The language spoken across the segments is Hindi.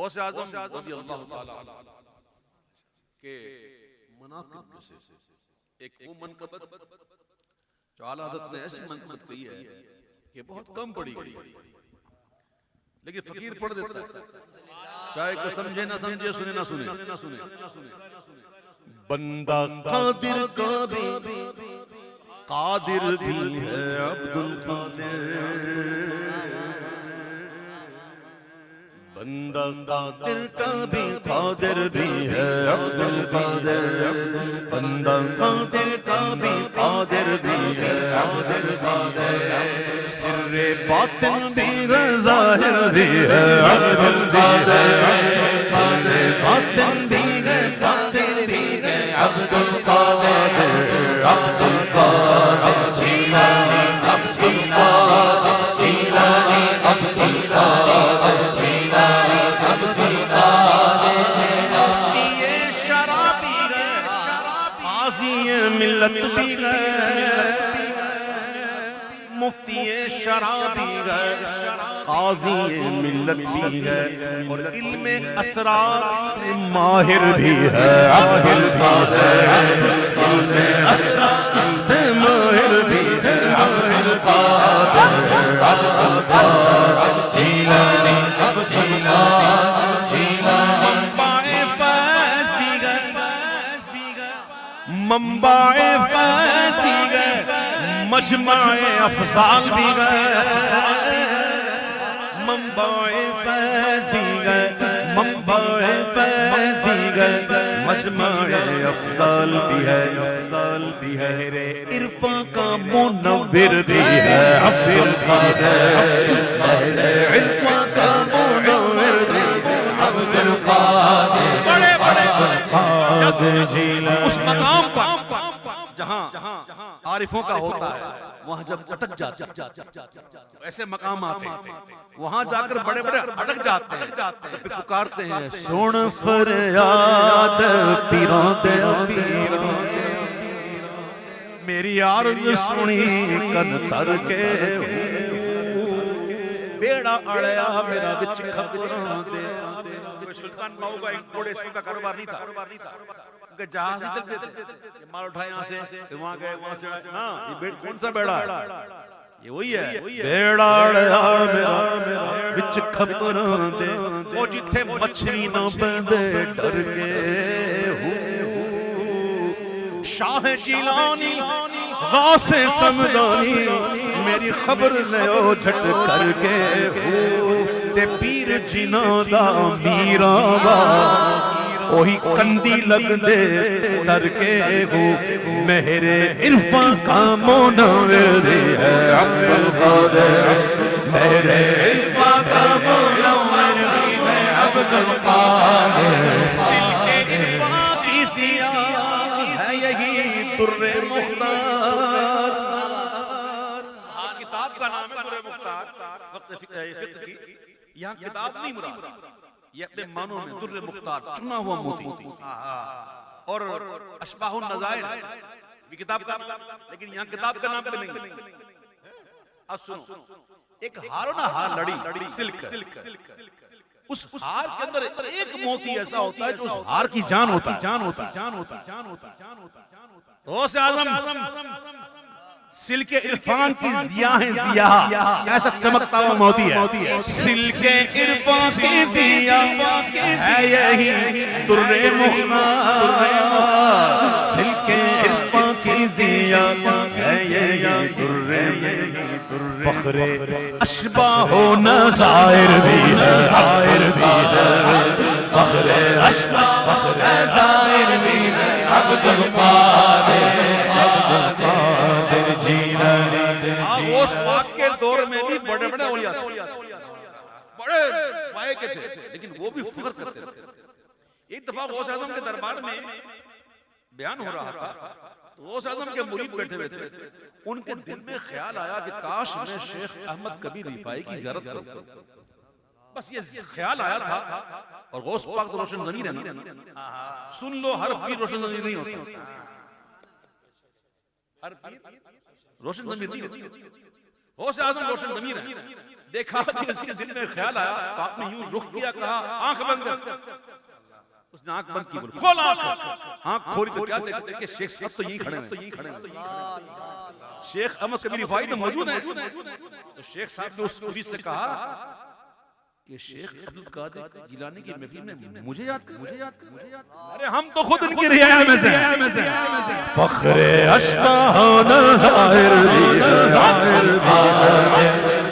गौसे आज़म रज़ियल्लाहु ताला के मनाक़िब में से एक वो मनक़बत जो आला हज़रत ने ऐसी मनक़बत कही है कि बहुत कम पढ़ी गई, लेकिन फकीर पढ़ देता है, चाहे कोई समझे ना समझे, सुने ना सुने। बंदा कादिर का भी कादिर भी है अब्दुल कादिर, बंदा कादिर का भी कादिर भी है अब्दुल कादिर, बंदा कादिर का भी कादिर भी है अब्दुल कादिर, सिर्रे बातिन भी है ज़ाहिर भी है अब्दुल कादिर, सिर्रे बातिन भी है ज़ाहिर भी है अब्दुल कादिर, अब्दुल कादिर जीलानी, अब्दुल कादिर जीलानी, अब्दुल कादिर जीलानी, अब्दुल कादिर जीलानी। ये शराबी है, काज़ी मिल्लत भी है, मुफ्ती शराबी है, काज़ी मिल्लत भी है, और इल्मे असरार से माहिर भी है अब्दुल कादिर, इल्मे असरार से माहिर भी है अब्दुल कादिर, अब्दुल कादिर जीलानी, अब्दुल कादिर जीलानी। मंबाए फैज़ भी है, मंबाए फैज़ भी है, मजमाए अफ़ज़ाल भी गए, मंबाए फैज़ भी गए, मंबाए फैज़ भी गए, मजमाए अफ़ज़ाल भी है, अफ़ज़ाल भी है, रे इरफ़ा का मुनव्विर भी है अब्दुल कादिर, इरफ़ा का मुनव्विर भी है अब्दुल कादिर, बड़े बड़े कादिर जीलानी। उस मकाम पर जहाँ आरिफों का होता है, वहाँ जब अटक जाते हैं, ऐसे मकाम आते हैं, वहाँ जाकर बड़े बड़े अटक जाते हैं, फिर पुकारते हैं सुन फरियाद पीरों दे पीर, मेरी आरज़ सुनी कन तर के, बेड़ा अड़या मेरा विच खबरों दे। सुल्तान बाहू का घोड़े का कारोबार नहीं था, जहाज ही चलते थे, माल उठाए यहाँ से, फिर वहाँ गए, वहाँ से ना, ये कौन सा बेड़ा है? ये वही है, बेड़ा मेरा विच खबरों दे, वो जिथे मछली न बंदे डर के, शाह जिलानी गासे समदानी, मेरी खबर ले ओ झट करके, ते पीर जिना दा मीरा बा ओही कंदी लग दे तरके हो, मेरे इरफा का मुनव्विर है अब्दुल कादिर, मेरे इरफा का मुनव्विर है अब्दुल कादिर, सिलके इरफा की सिया है यही दुर्रे मुख्तार। किताब का नाम है दुर्रे मुख्तार, वक्त फिक्र की, यहाँ किताब नहीं मुराद, ये अपने मानों में दुर्रे मुख्तार चुना हुआ मोती, और अशबाहुन नज़ाइर भी किताब का, लेकिन यहाँ किताब का नाम नहीं। अब सुनो, एक हारो ना हार लड़ी सिल्क, उस हार के अंदर एक मोती ऐसा होता है जो उस हार की जान होता है, जान होता है, जान होता है, जान होता है, जान होता है। गौसे आज़म सिल्के इरफान की जिया है, जिया ऐसा चमकता हुआ मोती है, सिल्के इरफान की जिया है यही दुर्रे मुख्तार, सिल्के इरफान की जिया है यही दुर्रे फख्रे अशबाहो नज़ाइर भी है, ज़ाहिर भी है फख्रे अशबाहो नज़ाइर भी है अब्दुल कादिर, अब्दुल कादिर जीलानी। उस पाक के दौर में भी बड़े बड़े औलिया थे, बड़े पाए के थे, लेकिन वो भी फख्र करते थे। एक दफा गौसे आज़म के दरबार में बयान हो रहा था, तो गौसे आज़म के मुरीद बैठे हुए थे, उनके दिल में ख्याल आया कि काश मैं शेख अहमद कबीर रिफाई की ज़ियारत करूं। बस ये ख्याल आया था, और गौस पाक तो रोशन ज़मीर है ना, सुन लो, हर पीर रोशन ज़मीर नहीं होता, हर पीर रोशन ज़मीर नहीं होता। गौसे आज़म रोशन ज़मीर है। देखा कि उसके दिल में ख्याल आया तो आपने यूं रुख किया, कहा आंख बंद कर। उसने आंख बंद की, बोल खोल आंख। आंख खोली तो क्या देखते कि शेख साहब तो यहीं खड़े हैं। शेख अहमद कबीर रिफाई तो मौजूद है। तो शेख साहब ने उस मुरीद से कहा कि शेख अब्दुल कादिर जिलानी की महफिल में मुझे याद कर। अरे हम तो खुद उनकी रियाया में से फख्रे अश्बाह ज़ाहिर भी है,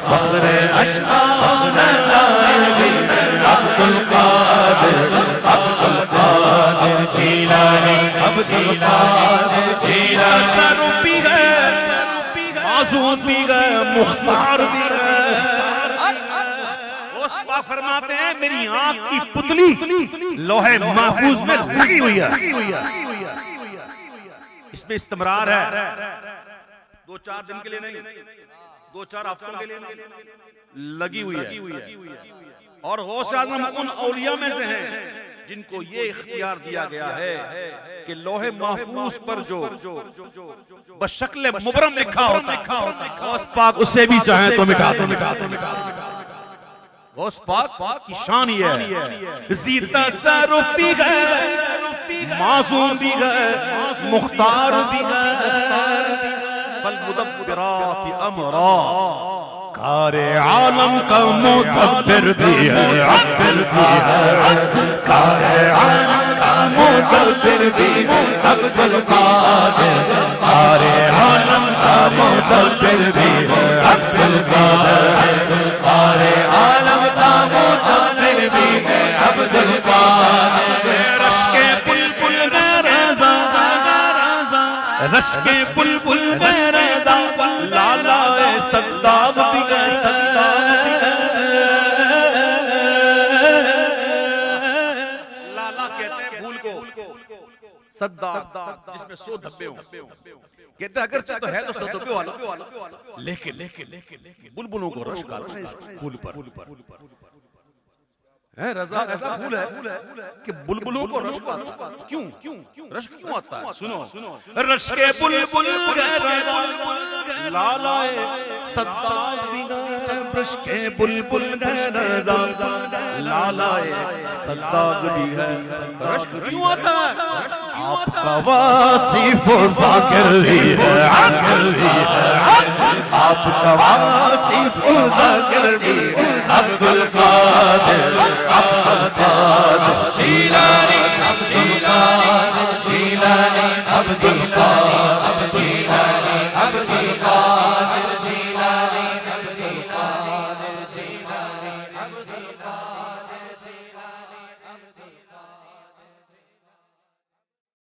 फख्रे अश्बाह ज़ाहिर भी है, अब्दुल कादिर जिलानी, अब्दुल कादिर जिलानी। सरूप भी गए, मासूम भी गए, मुख्तार भी गए। फरमाते हैं मेरी आंख की पुतली लोहे महफूज में लगी हुई है, इसमें इस्तेमरार है। 2-4 दिन के लिए नहीं, 2-4 हफ्तों के लिए नहीं, लगी हुई है। और गौसे आज़म उन औलिया में से हैं जिनको ये इख्तियार दिया गया है कि लोहे महफूज पर जो बशक्ल मुबरम लिखा होता है, गौस पाक उसे भी चाहे तो मिटा दो। गौस पाक की शान ये है, जीता सरूप भी गए, मासूम भी गए, मुख्तार भी गए, फल मुदब्बिरात अमरा, कारे आलम का मुदब्बिर भी है, अब्दुल कादिर, कारे आलम का मुदब्बिर भी है, अब्दुल कादिर, कारे आलम का मुदब्बिर भी है, अब्दुल कादिर, कारे आलम का मुदब्बिर भी है, अब्दुल कादिर। रश्के बुलबुल गरज़ा, रश्के बुलबुल गरज़ा, लाला सद्दाब भी गए, लाला कहते हैं फूल को, सद्दाब जिसमें 100 धब्बे हो। कहते अगर चाहे तो है तो 100 धब्बे वाला, लेकिन बुलबुलों को रश का इस फूल पर है। रज़ा ऐसा फूल है कि बुलबुलों को रश आता है। क्यों रश क्यों आता है? सुनो, रश के बुलबुल लालाए सद्दाब भी गए, रश के बुलबुल लालाए सद्दाब भी है। रश क्यों आता है? आपका वासिफ ज़ाकिर भी है, आपका वासिफ ज़ाकिर भी है, अब्दुल कादिर, अब्दुल कादिर।